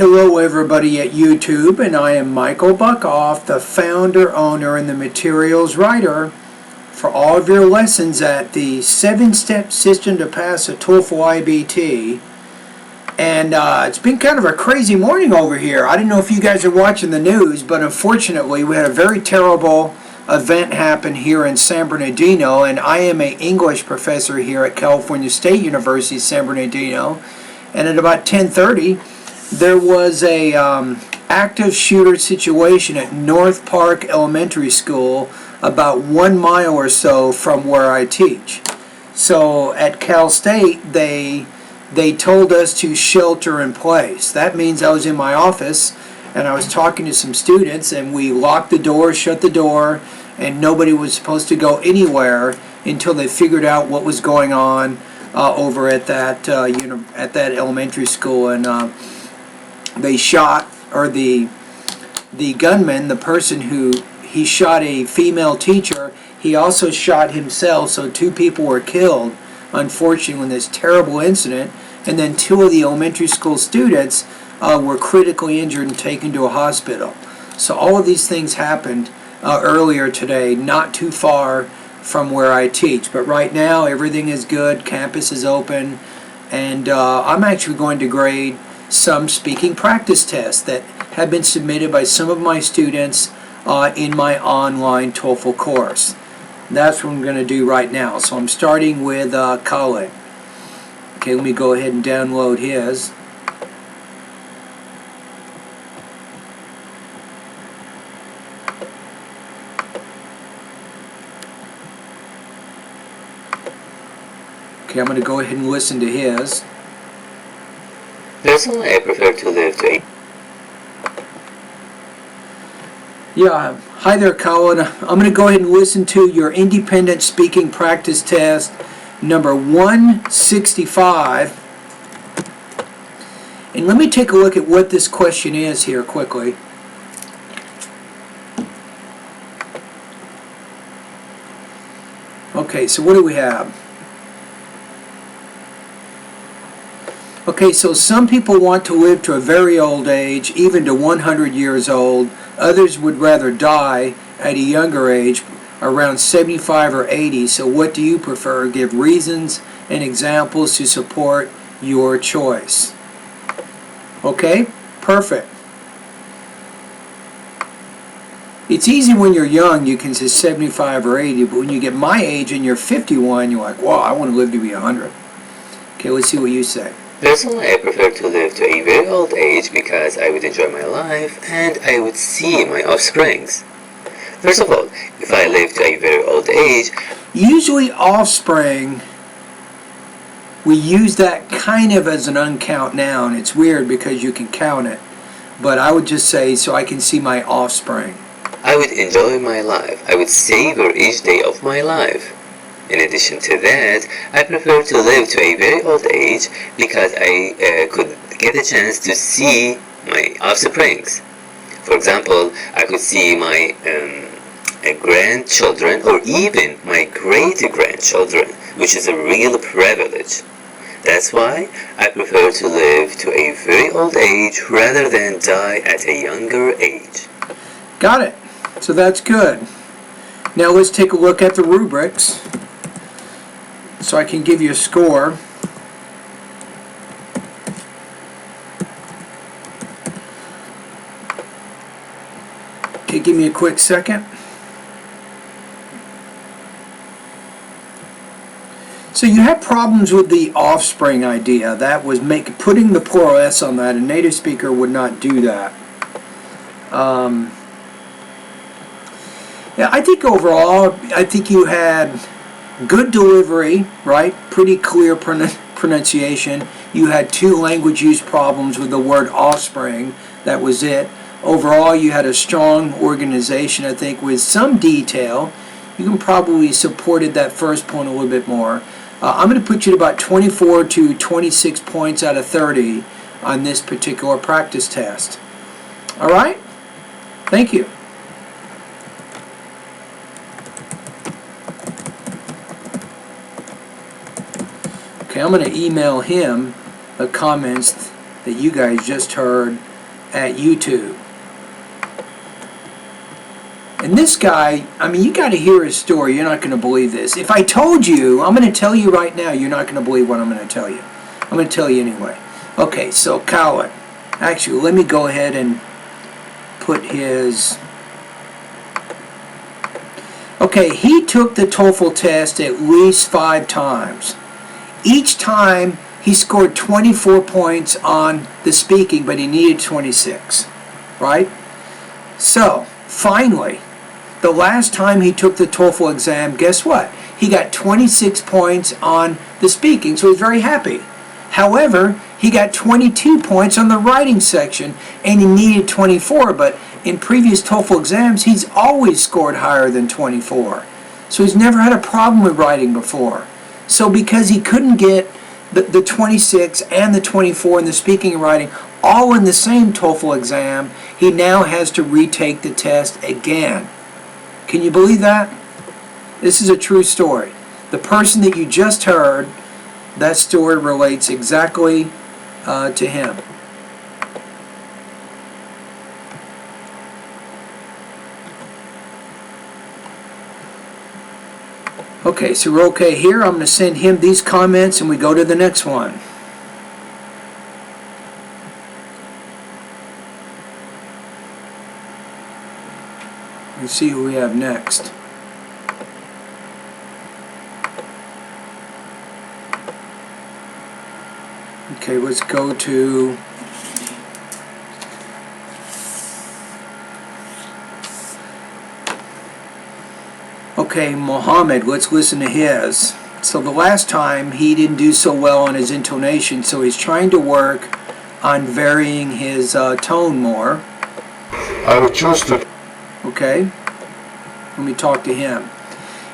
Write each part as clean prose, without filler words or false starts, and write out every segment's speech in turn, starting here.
Hello everybody at YouTube, and I am Michael Buckoff, the founder, owner, and the materials writer for all of your lessons at the 7-step system to pass a TOEFL IBT. And it's been kind of a crazy morning over here. I don't know if you guys are watching the news, but unfortunately we had a very terrible event happen here in San Bernardino, and I am an English professor here at California State University, San Bernardino, and at about 10:30 there was a active shooter situation at North Park Elementary School about 1 mile or so from where I teach. So at Cal State they told us to shelter in place. That means I was in my office and I was talking to some students, and we locked the door, shut the door, and nobody was supposed to go anywhere until they figured out what was going on over at that elementary school. And they shot, or the gunman, the person who he shot a female teacher, he also shot himself, so 2 people were killed, unfortunately, in this terrible incident. And then 2 of the elementary school students were critically injured and taken to a hospital. So all of these things happened earlier today, not too far from where I teach. But right now everything is good, campus is open, and I'm actually going to grade some speaking practice tests that have been submitted by some of my students in my online TOEFL course. That's what I'm going to do right now. So I'm starting with Colin. Okay, let me go ahead and download his. Okay, I'm going to go ahead and listen to his. Personally, I prefer to live to Yeah, hi there, Colin. I'm going to go ahead and listen to your independent speaking practice test number 165. And let me take a look at what this question is here quickly. Okay, so what do we have? Okay, so some people want to live to a very old age, even to 100 years old. Others would rather die at a younger age, around 75 or 80. So what do you prefer? Give reasons and examples to support your choice. Okay, perfect. It's easy when you're young, you can say 75 or 80, but when you get my age and you're 51, you're like, wow, I want to live to be 100. Okay, let's see what you say. Personally, I prefer to live to a very old age because I would enjoy my life and I would see my offsprings. First of all, if I live to a very old age, usually offspring, we use that kind of as an uncount noun. It's weird because you can count it, but I would just say, so I can see my offspring. I would enjoy my life. I would savor each day of my life. In addition to that, I prefer to live to a very old age because I could get a chance to see my offsprings. For example, I could see my grandchildren or even my great-grandchildren, which is a real privilege. That's why I prefer to live to a very old age rather than die at a younger age. Got it. So that's good. Now let's take a look at the rubrics, so I can give you a score. Okay, give me a quick second. So you have problems with the offspring idea. That was putting the plural S on that. A native speaker would not do that. Yeah, I think overall, I think you had good delivery, right? Pretty clear pronunciation. You had 2 language use problems with the word offspring. That was it. Overall, you had a strong organization, I think, with some detail. You can probably supported that first point a little bit more. I'm going to put you at about 24 to 26 points out of 30 on this particular practice test. All right? Thank you. Okay, I'm going to email him the comments that you guys just heard at YouTube. And this guy, I mean, you got to hear his story. You're not going to believe this. If I told you, I'm going to tell you right now, you're not going to believe what I'm going to tell you. I'm going to tell you anyway. Okay, so Colin, actually, let me go ahead and put his... Okay, he took the TOEFL test at least 5 times. Each time he scored 24 points on the speaking, but he needed 26, right? So, finally, the last time he took the TOEFL exam, guess what? He got 26 points on the speaking, so he's very happy. However, he got 22 points on the writing section, and he needed 24, but in previous TOEFL exams, he's always scored higher than 24. So he's never had a problem with writing before. So because he couldn't get the 26 and the 24 in the speaking and writing all in the same TOEFL exam, he now has to retake the test again. Can you believe that? This is a true story. The person that you just heard, that story relates exactly to him. Okay, so we're okay here. I'm going to send him these comments and we go to the next one. Let's see who we have next. Okay, let's go to... Okay, Mohammed, let's listen to his. So the last time he didn't do so well on his intonation, so he's trying to work on varying his tone more. I would choose to... Okay, let me talk to him.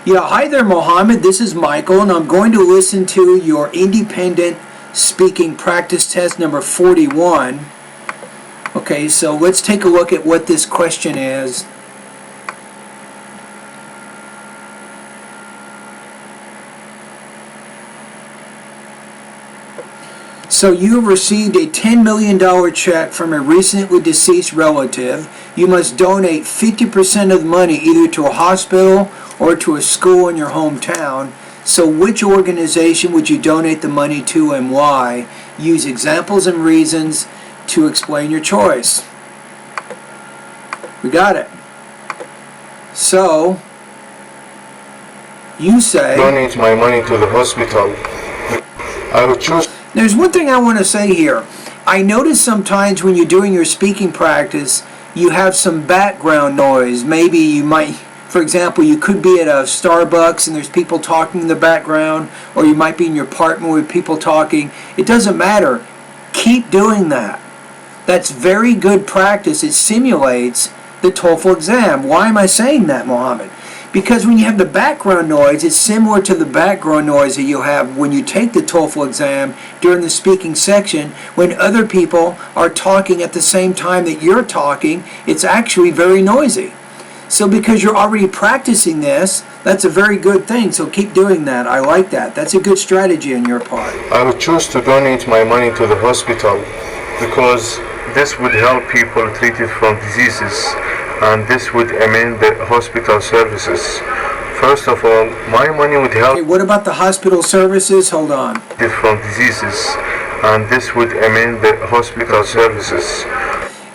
Yeah, hi there, Mohammed. This is Michael, and I'm going to listen to your independent speaking practice test number 41. Okay, so let's take a look at what this question is. So you have received a $10 million check from a recently deceased relative. You must donate 50% of the money either to a hospital or to a school in your hometown. So which organization would you donate the money to and why? Use examples and reasons to explain your choice. We got it. So, you say... donate my money to the hospital. I would choose... There's one thing I want to say here. I notice sometimes when you're doing your speaking practice, you have some background noise. Maybe you might, for example, you could be at a Starbucks and there's people talking in the background, or you might be in your apartment with people talking. It doesn't matter. Keep doing that. That's very good practice. It simulates the TOEFL exam. Why am I saying that, Mohammed? Because when you have the background noise, it's similar to the background noise that you'll have when you take the TOEFL exam during the speaking section. When other people are talking at the same time that you're talking, it's actually very noisy. So because you're already practicing this, that's a very good thing. So keep doing that. I like that. That's a good strategy on your part. I would choose to donate my money to the hospital because this would help people treated from diseases, and this would amend the hospital services. First of all, my money would help... Okay, what about the hospital services? Hold on. ...from diseases, and this would amend the hospital services.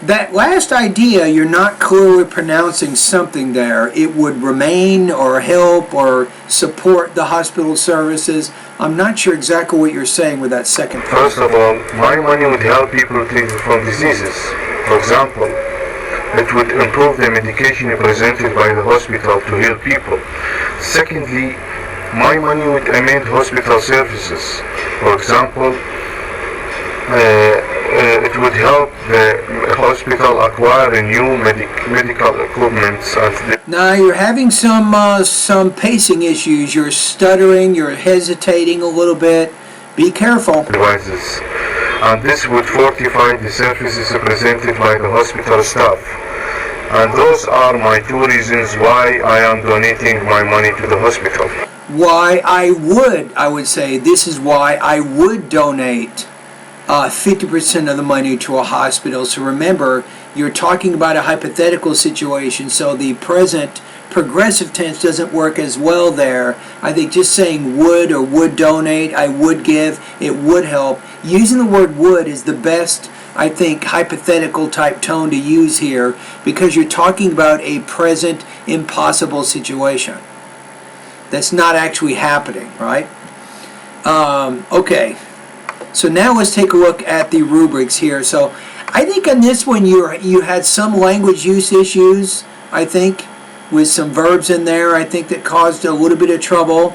That last idea, you're not clearly pronouncing something there. It would remain or help or support the hospital services. I'm not sure exactly what you're saying with that second part. First of all, my money would help people treated from diseases. For example, it would improve the medication presented by the hospital to heal people. Secondly, my money would amend hospital services. For example, it would help the hospital acquire new medical equipment. Now you're having some pacing issues. You're stuttering, you're hesitating a little bit. Be careful. Devices. And this would fortify the services presented by the hospital staff. And those are my 2 reasons why I am donating my money to the hospital. Why I would say, this is why I would donate 50% of the money to a hospital. So remember, you're talking about a hypothetical situation, so the present progressive tense doesn't work as well there. I think just saying would or would donate, I would give, it would help. Using the word would is the best, I think, hypothetical type tone to use here, because you're talking about a present impossible situation that's not actually happening, right? Okay, so now let's take a look at the rubrics here. So I think on this one you had some language use issues, I think, with some verbs in there, I think, that caused a little bit of trouble.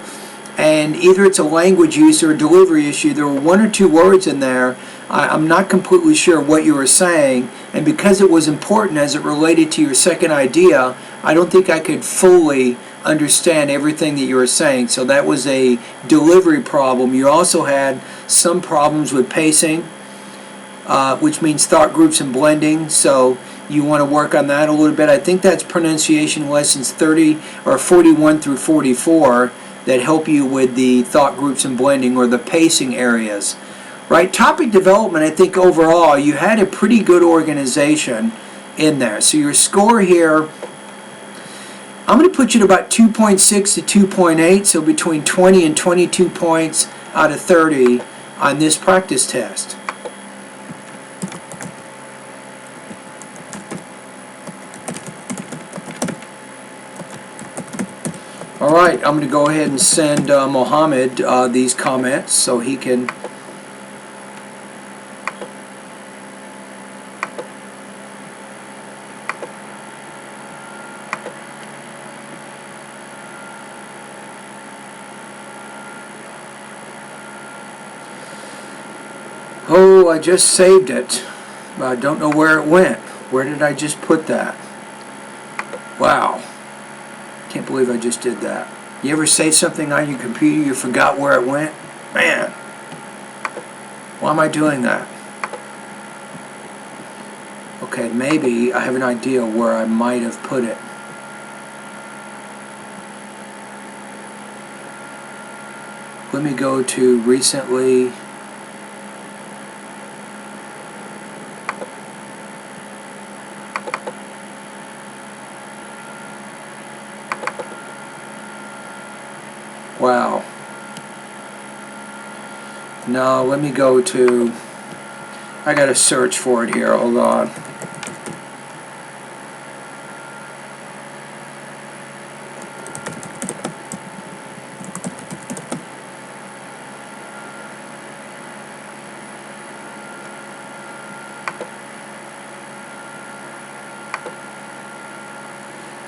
And either it's a language use or a delivery issue. There were one or two words in there. I'm not completely sure what you were saying, and because it was important as it related to your second idea, I don't think I could fully understand everything that you were saying. So that was a delivery problem. You also had some problems with pacing, which means thought groups and blending. So you want to work on that a little bit. I think that's pronunciation lessons 30 or 41 through 44 that help you with the thought groups and blending, or the pacing areas. Right? Topic development, I think overall you had a pretty good organization in there. So your score here, I'm going to put you at about 2.6 to 2.8, so between 20 and 22 points out of 30 on this practice test. All right, I'm going to go ahead and send Mohammed these comments so he can Oh, I just saved it. I don't know where it went. Where did I just put that? Wow. Can't believe I just did that. You ever save something on your computer, you forgot where it went? Man, why am I doing that? Okay, maybe I have an idea where I might have put it. Let me go to recently. Wow. No, let me go to, I gotta search for it here, hold on.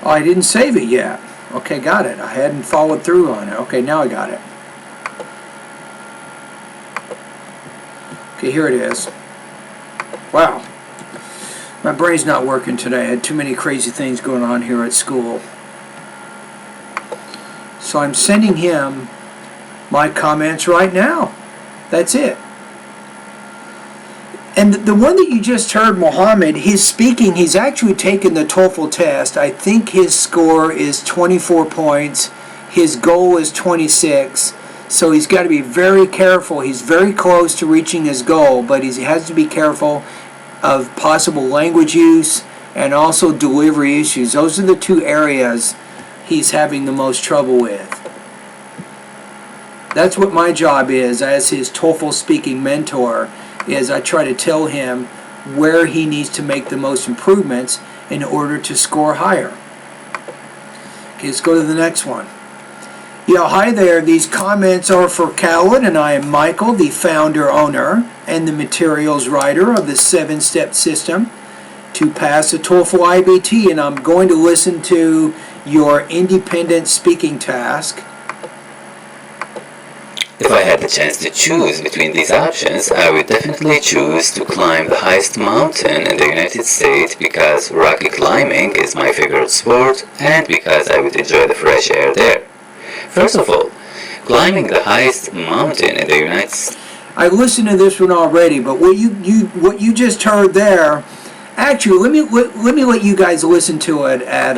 Oh, I didn't save it yet. Okay, got it. I hadn't followed through on it. Okay, now I got it. Okay, here it is. Wow. My brain's not working today. I had too many crazy things going on here at school. So I'm sending him my comments right now. That's it. And the one that you just heard, Mohammed, he's speaking, he's actually taken the TOEFL test. I think his score is 24 points. His goal is 26. So he's got to be very careful. He's very close to reaching his goal, but he has to be careful of possible language use and also delivery issues. Those are the two areas he's having the most trouble with. That's what my job is as his TOEFL speaking mentor, is I try to tell him where he needs to make the most improvements in order to score higher. Okay, let's go to the next one. Yeah, hi there. These comments are for Callan, and I am Michael, the founder, owner, and the materials writer of the 7-step system to pass the TOEFL IBT, and I'm going to listen to your independent speaking task. If I had the chance to choose between these options, I would definitely choose to climb the highest mountain in the United States, because rocky climbing is my favorite sport and because I would enjoy the fresh air there. First of all, climbing the highest mountain in the United States. I listened to this one already, but what you just heard there, actually, let me let you guys listen to it at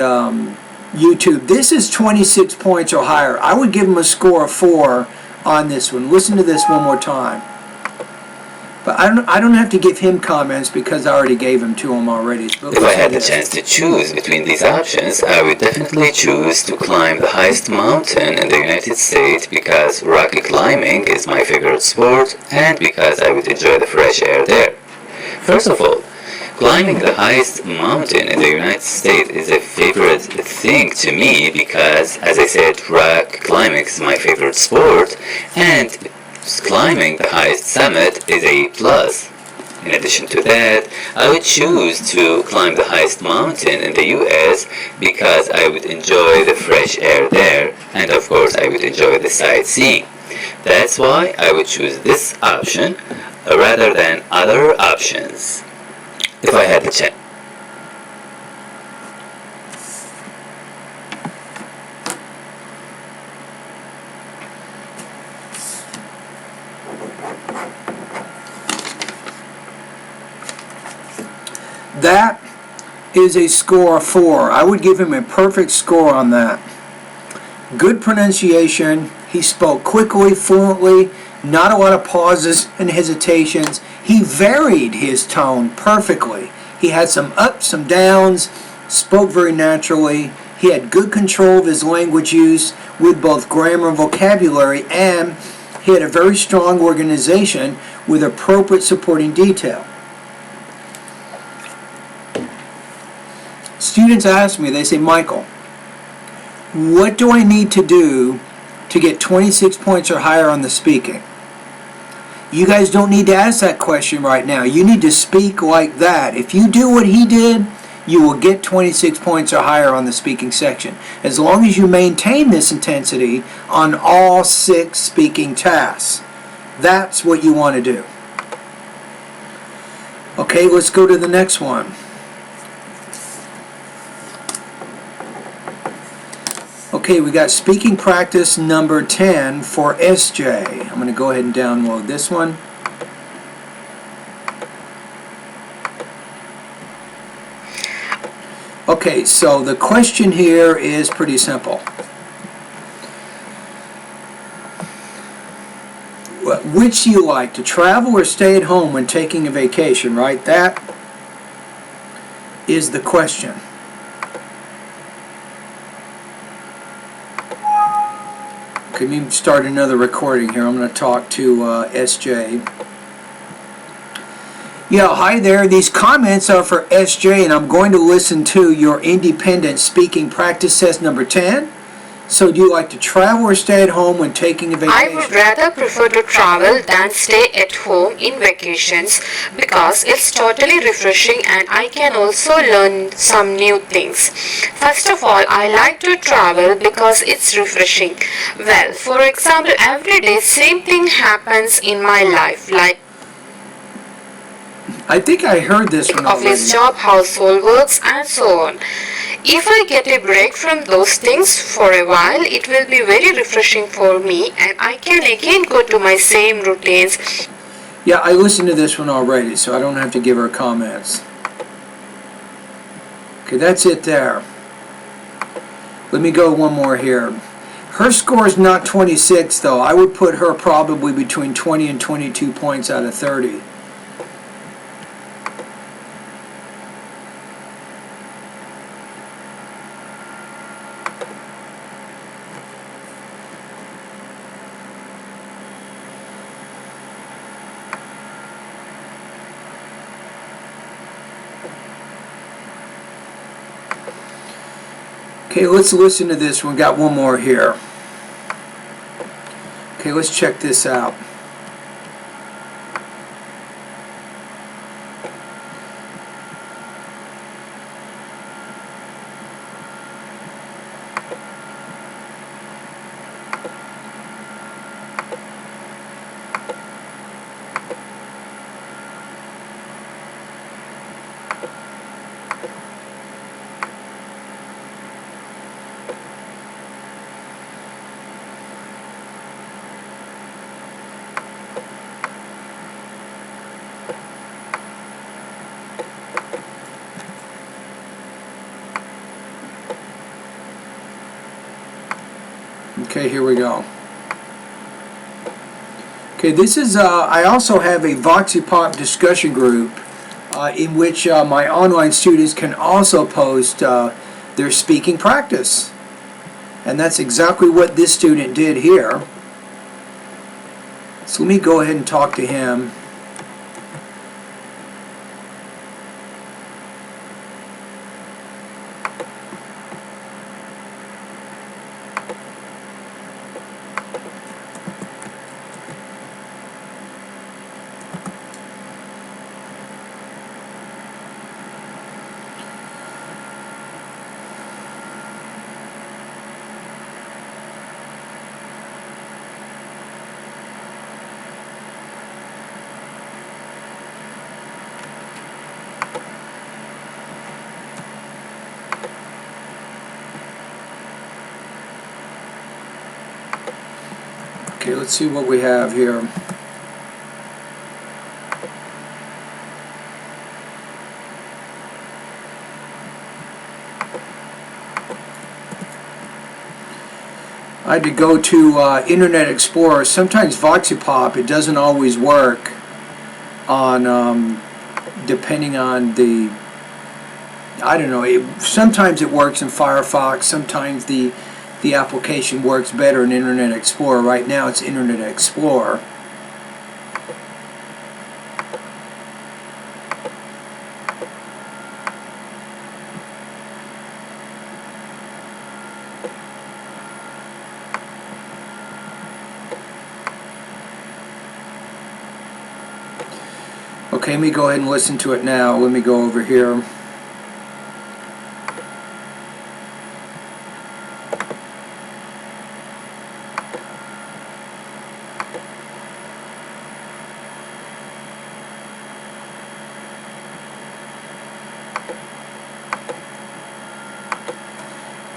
YouTube. This is 26 points or higher. I would give him a score of 4 on this one. Listen to this one more time. But I don't have to give him comments because I already gave them to him already. But If I had the chance to choose between these options, I would definitely choose to climb the highest mountain in the United States because rock climbing is my favorite sport and because I would enjoy the fresh air there. First of all, climbing the highest mountain in the United States is a favorite thing to me because, as I said, rock climbing is my favorite sport and climbing the highest summit is a plus. In addition to that, I would choose to climb the highest mountain in the US because I would enjoy the fresh air there and of course I would enjoy the sightseeing. That's why I would choose this option rather than other options if I had the chance. That is a score of 4. I would give him a perfect score on that. Good pronunciation. He spoke quickly, fluently, not a lot of pauses and hesitations. He varied his tone perfectly. He had some ups, some downs, spoke very naturally. He had good control of his language use with both grammar and vocabulary, and he had a very strong organization with appropriate supporting detail. Students ask me, they say, Michael, what do I need to do to get 26 points or higher on the speaking? You guys don't need to ask that question right now. You need to speak like that. If you do what he did, you will get 26 points or higher on the speaking section, as long as you maintain this intensity on all 6 speaking tasks. That's what you want to do. Okay, let's go to the next one. Okay, we got speaking practice number 10 for SJ. I'm going to go ahead and download this one. Okay, so the question here is pretty simple. Which do you like, to travel or stay at home when taking a vacation, right? That is the question. Let me start another recording here. I'm going to talk to SJ. Yeah, hi there. These comments are for SJ, and I'm going to listen to your independent speaking practice test number 10. So do you like to travel or stay at home when taking a vacation? I would rather prefer to travel than stay at home in vacations because it's totally refreshing and I can also learn some new things. First of all, I like to travel because it's refreshing. Well, for example, every day same thing happens in my life, like I think I heard this one already. office job, household works, and so on. If I get a break from those things for a while, it will be very refreshing for me and I can again go to my same routines. Yeah, I listened to this one already, so I don't have to give her comments. Okay, that's it there. Let me go one more here. Her score is not 26, though. I would put her probably between 20 and 22 points out of 30. Okay, let's listen to this one. Got one more here. Okay, let's check this out. Okay, here we go. Okay, this is, I also have a VoxyPop discussion group in which my online students can also post their speaking practice. And that's exactly what this student did here. So let me go ahead and talk to him. Okay, let's see what we have here. I had to go to Internet Explorer. Sometimes VoxyPop, it doesn't always work on, depending on the, I don't know, sometimes it works in Firefox, sometimes the application works better in Internet Explorer. Right now it's Internet Explorer. Okay, let me go ahead and listen to it now. Let me go over here.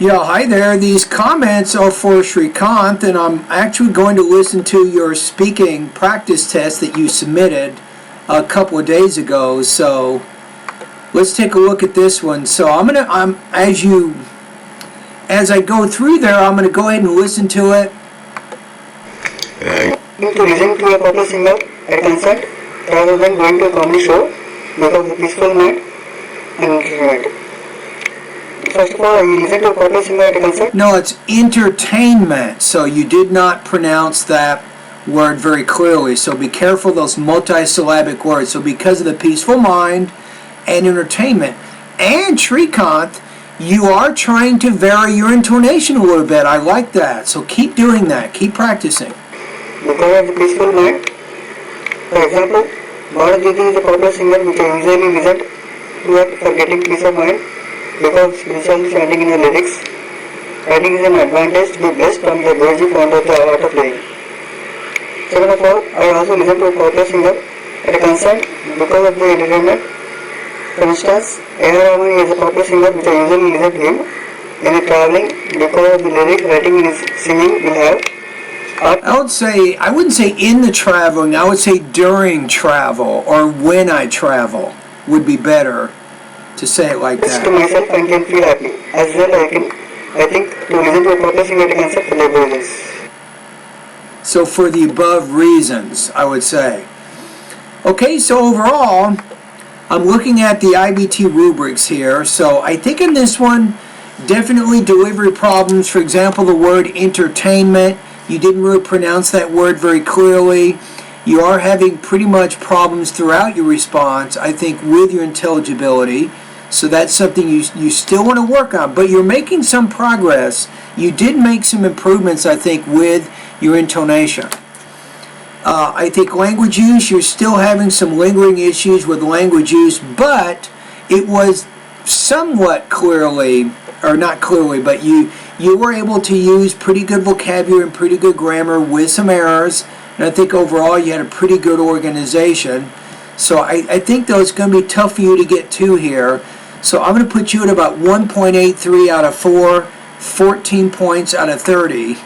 Yeah, hi there. These comments are for Shrikant, and I'm actually going to listen to your speaking practice test that you submitted a couple of days ago. So let's take a look at this one. So as I go through there, I'm gonna go ahead and listen to it. To listen to a popular singer at concert rather than going to a comedy show because of the peaceful mind and entertainment. First of all, you listen to a popular singer at a concert. No, it's entertainment. So you did not pronounce that word very clearly. So be careful those multisyllabic words. So because of the peaceful mind and entertainment and Shrikant, you are trying to vary your intonation a little bit. I like that. So keep doing that. Keep practicing. Because of the peaceful mind. For example, Bharat is a popular singer which I usually listen to it for getting peace of mind because visual standing in the lyrics. Writing is an advantage to be blessed from the Guruji founder of the art of playing. Second of all, I also listen to a popular singer at a concert because of the entertainment. For instance, A.R. Rahman is a popular singer which I usually listen to him in a traveling because of the lyric writing in his singing will have. I wouldn't say in the traveling, I would say during travel or when I travel would be better to say it like that. To myself and can feel happy. As well, I think to listen to a popular singer at a concert for labor reasons. So for the above reasons, I would say. Okay, so overall, I'm looking at the IBT rubrics here. So I think in this one, definitely delivery problems. For example, the word entertainment. You didn't really pronounce that word very clearly. You are having pretty much problems throughout your response, I think, with your intelligibility. So that's something you still want to work on. But you're making some progress. You did make some improvements, I think, with your intonation. I think language use, you're still having some lingering issues with language use, but it was somewhat clearly, or not clearly, but you were able to use pretty good vocabulary and pretty good grammar with some errors, and I think overall you had a pretty good organization. So I think though it's going to be tough for you to get to here. So I'm going to put you at about 1.83 out of 4, 14 points out of 30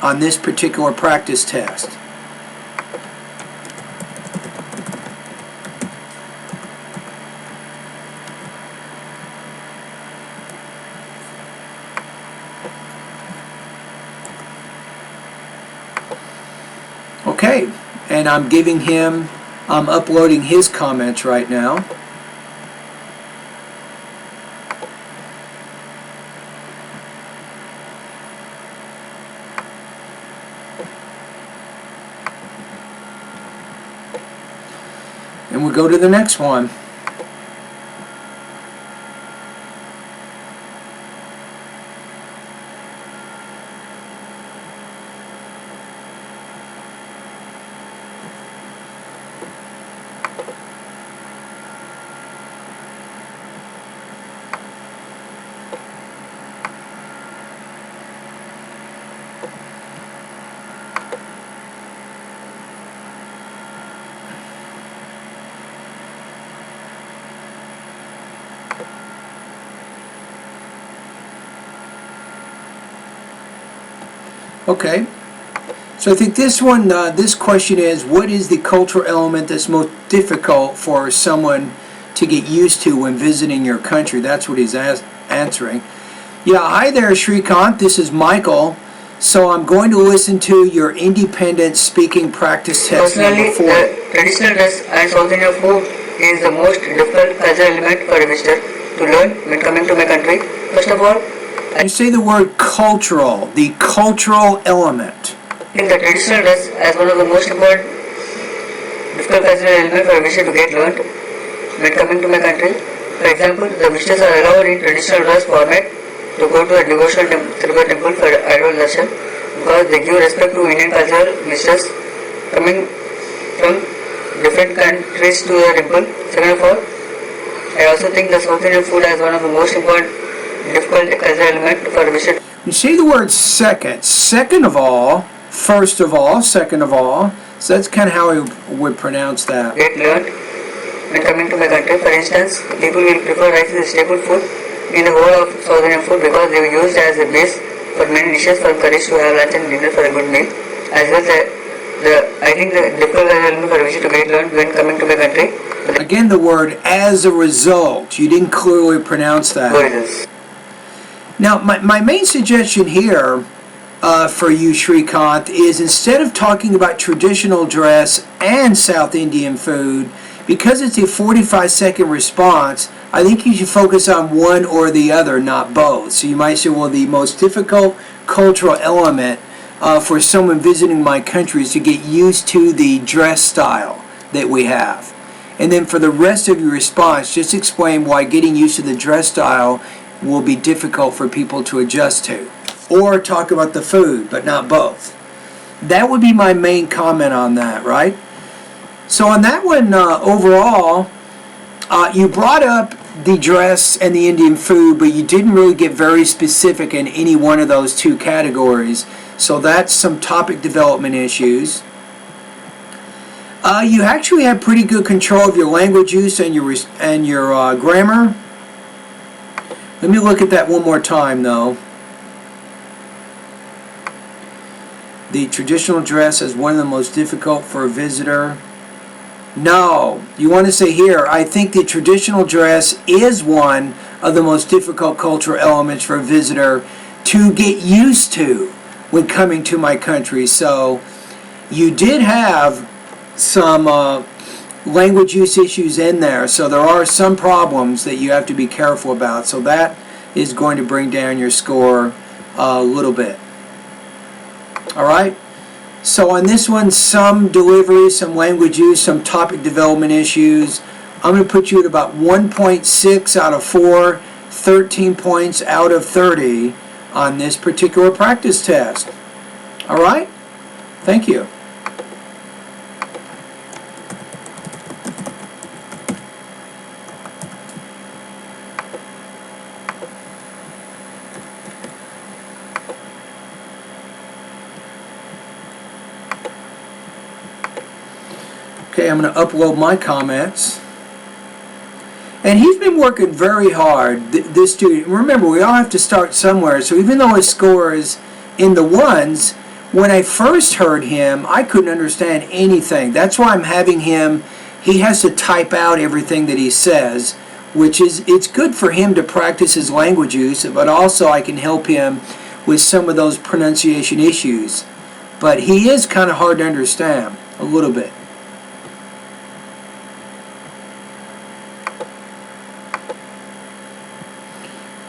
on this particular practice test. Okay, and I'm uploading his comments right now. And we'll go to the next one. Okay, so I think this one, this question is, what is the cultural element that's most difficult for someone to get used to when visiting your country? That's what he's answering. Yeah, hi there, Shrikant. This is Michael. So I'm going to listen to your independent speaking practice test Personally, number 4. the traditional dress and South Indian food is the most difficult cultural element for a visitor to learn when coming to my country. First of all, You say the word cultural, the cultural element. in the traditional dress as one of the most important difficult cultural elements for a visitor to get learned when coming to my country. For example, the visitors are allowed in traditional dress format to go to a devotional temple for idol darshan because they give respect to Indian cultural visitors coming from different countries to the temple. Second of all, I also think the South Indian food as one of the most important difficult cultural element for a visitor. You say the word second. Second of all, first of all, second of all. So that's kind of how we would pronounce that. Get learned when coming to my country. For instance, people will prefer rice as a staple food in the whole of South Indian food because they were used as a base for many dishes from curries to have lunch and dinner for a good meal. As well as I think the difficult element for a visitor to get learned when coming to my country. Again, the word as a result. You didn't clearly pronounce that. Origins. Now, my main suggestion here for you, Shrikant, is instead of talking about traditional dress and South Indian food, because it's a 45-second response, I think you should focus on one or the other, not both. So you might say, well, the most difficult cultural element for someone visiting my country is to get used to the dress style that we have. And then for the rest of your response, just explain why getting used to the dress style will be difficult for people to adjust to. Or talk about the food, but not both. That would be my main comment on that, right? So on that one, overall, you brought up the dress and the Indian food, but you didn't really get very specific in any one of those two categories. So that's some topic development issues. You actually have pretty good control of your language use and your grammar. Let me look at that one more time, though. The traditional dress is one of the most difficult for a visitor. No, you want to say here, I think the traditional dress is one of the most difficult cultural elements for a visitor to get used to when coming to my country. So you did have some language use issues in there, so there are some problems that you have to be careful about. So that is going to bring down your score a little bit. All right. So on this one, some delivery, some language use, some topic development issues. I'm going to put you at about 1.6 out of 4, 13 points out of 30 on this particular practice test. All right? Thank you. Okay, I'm going to upload my comments. And he's been working very hard, this student. Remember, we all have to start somewhere. So even though his score is in the ones, when I first heard him, I couldn't understand anything. That's why I'm having him, he has to type out everything that he says, which is, it's good for him to practice his language use, but also I can help him with some of those pronunciation issues. But he is kind of hard to understand. a little bit.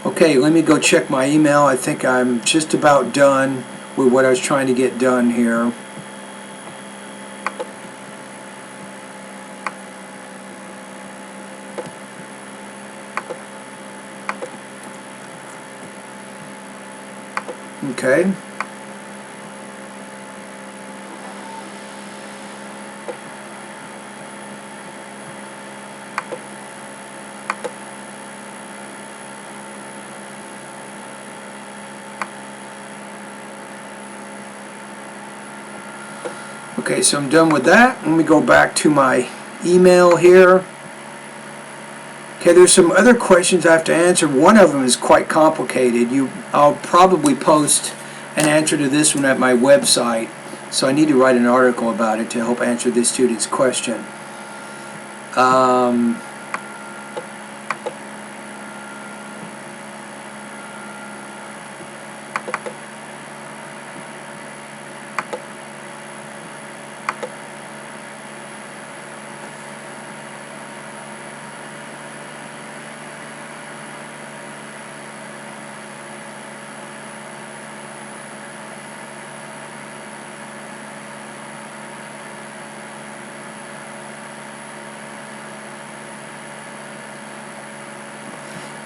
Okay, let me go check my email. I think I'm just about done with what I was trying to get done here. Okay. Okay, so I'm done with that. Let me go back to my email here. Okay, there's some other questions I have to answer. One of them is quite complicated. I'll probably post an answer to this one at my website, so I need to write an article about it to help answer this student's question.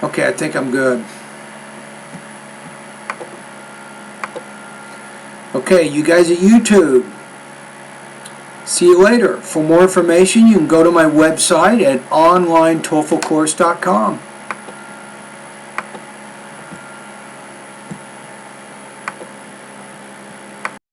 Okay, I think I'm good. Okay, you guys at YouTube, see you later. For more information, you can go to my website at onlinetoeflcourse.com.